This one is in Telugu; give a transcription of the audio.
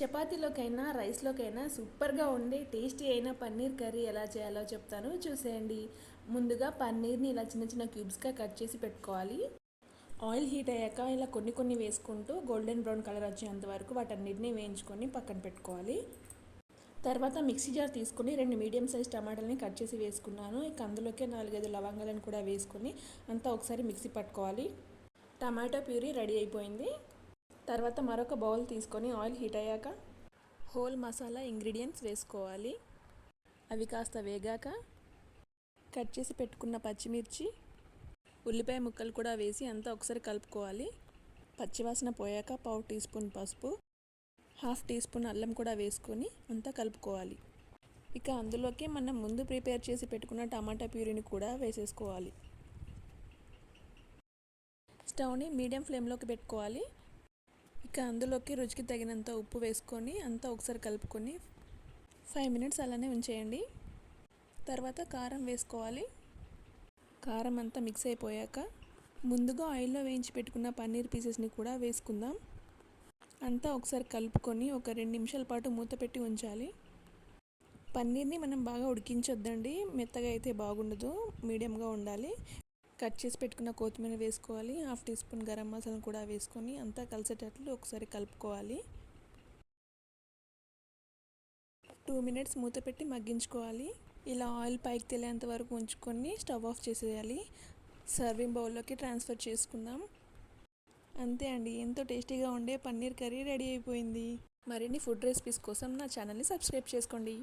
చపాతీలోకైనా రైస్లోకైనా సూపర్గా ఉండే టేస్టీ అయిన పన్నీర్ కర్రీ ఎలా చేయాలో చెప్తాను చూసేయండి. ముందుగా పన్నీర్ని ఇలా చిన్న చిన్న క్యూబ్స్గా కట్ చేసి పెట్టుకోవాలి. ఆయిల్ హీట్ అయ్యాక ఇలా కొన్ని కొన్ని వేసుకుంటూ గోల్డెన్ బ్రౌన్ కలర్ వచ్చేంత వరకు వాటన్నిటిని వేయించుకొని పక్కన పెట్టుకోవాలి. తర్వాత మిక్సీ జార్ తీసుకొని 2 మీడియం సైజ్ టమాటాలని కట్ చేసి వేసుకున్నాను. ఇక అందులోకే 4-5 లవంగాలను కూడా వేసుకొని అంతా ఒకసారి మిక్సీ పట్టుకోవాలి. టమాటో ప్యూరీ రెడీ అయిపోయింది. తర్వాత మరొక బౌల్ తీసుకొని ఆయిల్ హీట్ అయ్యాక హోల్ మసాలా ఇంగ్రీడియంట్స్ వేసుకోవాలి. అవి కాస్త వేగాక కట్ చేసి పెట్టుకున్న పచ్చిమిర్చి, ఉల్లిపాయ ముక్కలు కూడా వేసి అంతా ఒకసారి కలుపుకోవాలి. పచ్చివాసన పోయాక 1/2 టీ స్పూన్ పసుపు, 1/2 టీ స్పూన్ అల్లం కూడా వేసుకొని అంతా కలుపుకోవాలి. ఇక అందులోకి మనం ముందు ప్రిపేర్ చేసి పెట్టుకున్న టమాటా ప్యూరీని కూడా వేసేసుకోవాలి. స్టవ్ని మీడియం ఫ్లేమ్లోకి పెట్టుకోవాలి. ఇక అందులోకి రుచికి తగినంత ఉప్పు వేసుకొని అంతా ఒకసారి కలుపుకొని 5 మినిట్స్ అలానే ఉంచేయండి. తర్వాత కారం వేసుకోవాలి. కారం అంతా మిక్స్ అయిపోయాక ముందుగా ఆయిల్లో వేయించి పెట్టుకున్న పన్నీర్ పీసెస్ని కూడా వేసుకుందాం. అంతా ఒకసారి కలుపుకొని ఒక 2 నిమిషాల పాటు మూత పెట్టి ఉంచాలి. పన్నీర్ని మనం బాగా ఉడికించొద్దండి, మెత్తగా అయితే బాగుండదు, మీడియంగా ఉండాలి. కట్ చేసి పెట్టుకున్న కొత్తిమీర వేసుకోవాలి. 1/2 టీ స్పూన్ గరం మసాలా కూడా వేసుకొని అంతా కలిసేటట్లు ఒకసారి కలుపుకోవాలి. 2 మినిట్స్ మూత పెట్టి మగ్గించుకోవాలి. ఇలా ఆయిల్ పైకి తేలేంత వరకు ఉంచుకొని స్టవ్ ఆఫ్ చేసేయాలి. సర్వింగ్ బౌల్లోకి ట్రాన్స్ఫర్ చేసుకుందాం. అంతే అండి, ఎంతో టేస్టీగా ఉండే పన్నీర్ కర్రీ రెడీ అయిపోయింది. మరిన్ని ఫుడ్ రెసిపీస్ కోసం నా ఛానల్ని సబ్స్క్రైబ్ చేసుకోండి.